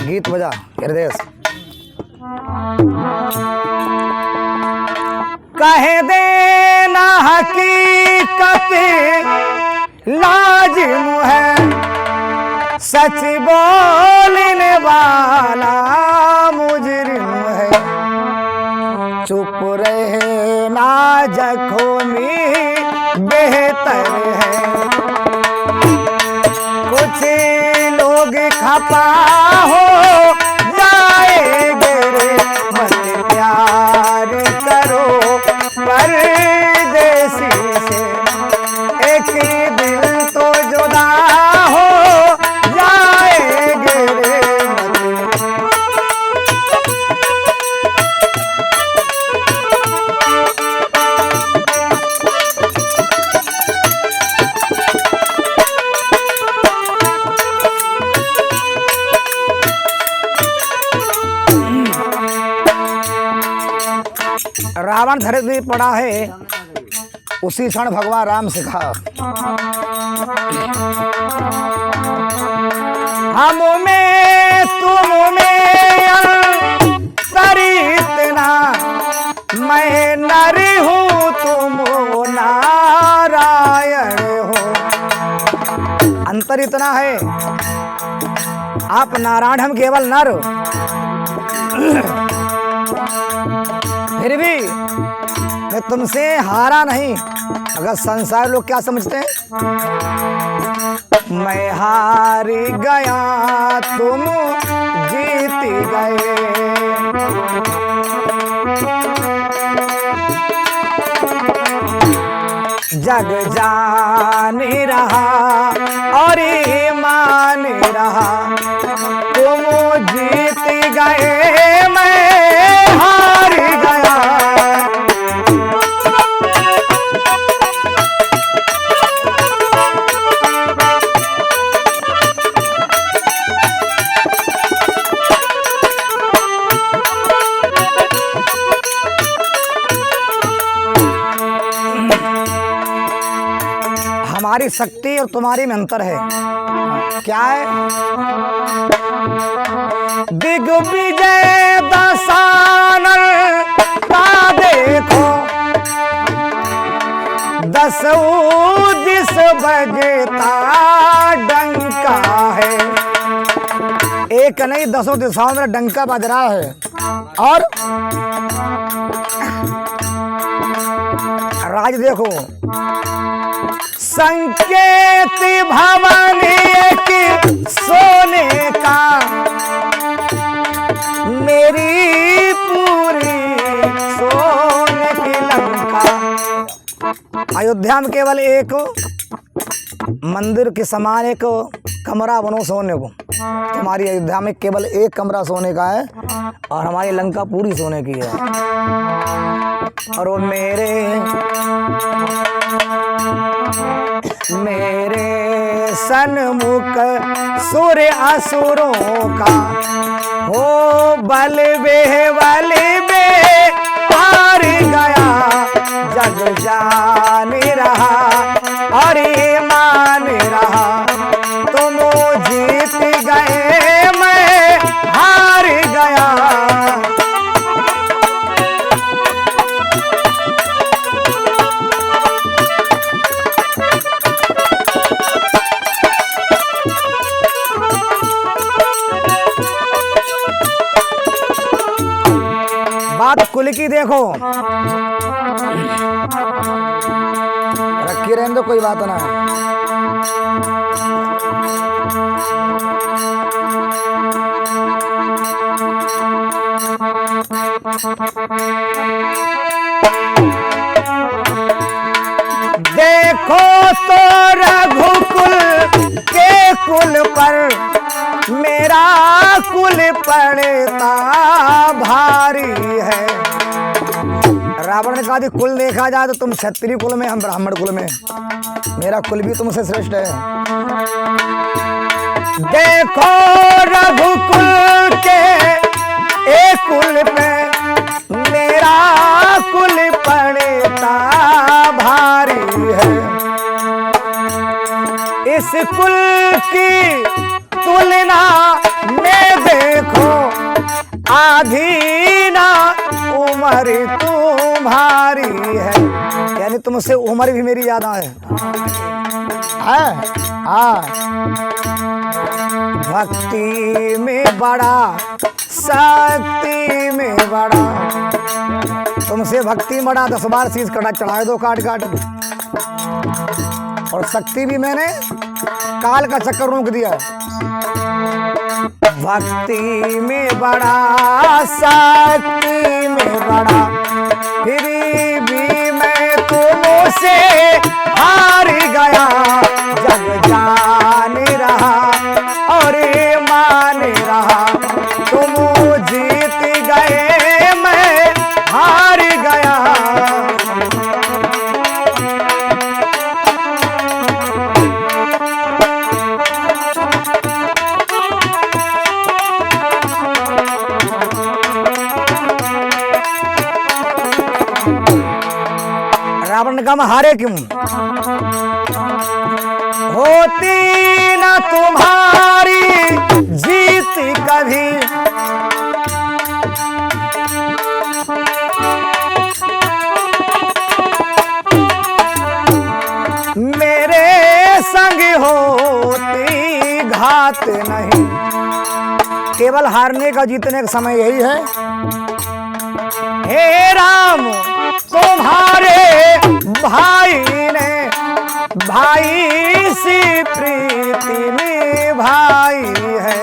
गीत बजा हृदय से। कह देना हकीकत लाजिम है, सच बोलने वाला मुजरिम है। चुप रहना जख्मी बेहतर है। कुछ लोग खपा हो जाएंगे रे, मत प्यार करो परदेसी से। एक दिल तो जुदा हो जाएंगे रे, रावण धरती पड़ा है। उसी क्षण भगवान राम से कहा, हम में तुम में अंतर इतना, मैं नर हूँ तुम नारायण हो। अंतर इतना है, आप नारायण, हम केवल नर। फिर भी मैं तुमसे हारा नहीं। अगर संसार लोग क्या समझते हैं, मैं हार गया तुम जीत गए। जग जान रहा और मान रहा, तुम जीत गए मैं हार गया। हमारी शक्ति और तुम्हारी में अंतर है। क्या है? दिग्विजय दशानन का देखो, दसों दिस बजता डंका है। एक नहीं, दसों दिशाओं में डंका बज रहा है। और राज देखो, संकेत भवन एक सोने का, मेरी पूरी सोने की लंका। अयोध्या में केवल एक मंदिर के समान एक कमरा बनो सोने को। तुम्हारी अयोध्या में केवल एक कमरा सोने का है और हमारी लंका पूरी सोने की है। और वो मेरे सन्मुख सुर असुरों का, हो बल बे हार गया। जग जान रहा और मान रहा, तुम जीत गए मैं हार गया। बात कुल की देखो, रखी रहने दो, कोई बात ना। देखो तो रघुकुल के कुल पर मेरा कुल पड़ता भारी है। रावण ने कहा, कुल देखा जाए तो तुम क्षत्रिय कुल में, हम ब्राह्मण कुल में, मेरा कुल भी तुमसे श्रेष्ठ है। देखो रघुकुल के एक कुल पे मेरा कुल पड़ता कुल की तुलना में देखो आधी ना उम्र तुम्हारी है। यानी तुमसे उम्र भी मेरी ज्यादा है। हाँ, भक्ति में बड़ा शक्ति में बड़ा, तुमसे भक्ति बड़ा 10 बार शीश कटा चढ़ाए दो काट काट, और शक्ति भी मैंने काल का चक्कर रोक दिया। भक्ति में बड़ा शक्ति में बड़ा, फिर भी मैं तुमसे हार गया। जग जान रहा और मान रहा, तुम जीत गए मैं हार गया। रावण ने कहा मैं हारे क्यों? होती न तुम्हारी जीत कभी, मेरे संग होती घात नहीं। केवल हारने का जीतने का समय यही है। हे राम तुम्हारे भाई ने भाई सी प्रीति निभाई है।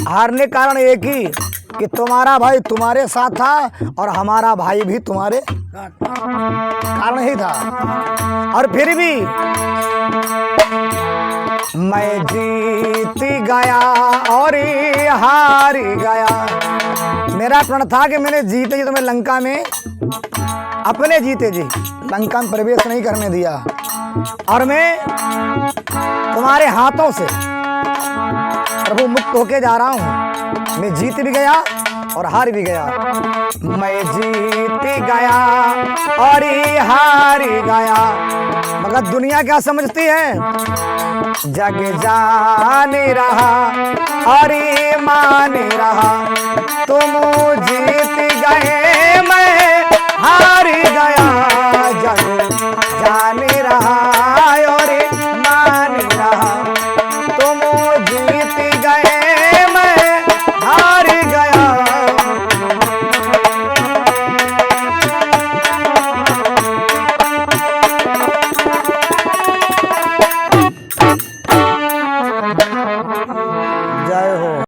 हारने कारण एक ही कि तुम्हारा भाई तुम्हारे साथ था और हमारा भाई भी तुम्हारे कारण ही था। और फिर भी मैं जीत गया और हार गया। मेरा प्रण था कि मैंने जीते जी तुम्हें लंका में अपने जीते जी लंका में प्रवेश नहीं करने दिया, और मैं तुम्हारे हाथों से प्रभु मुक्त होके जा रहा हूं। मैं जीत भी गया और हार भी गया। मैं जीत गया और हार गया। मगर दुनिया क्या समझती है? जग जान रहा और मान रहा, तुम जीत गए मैं हार गया।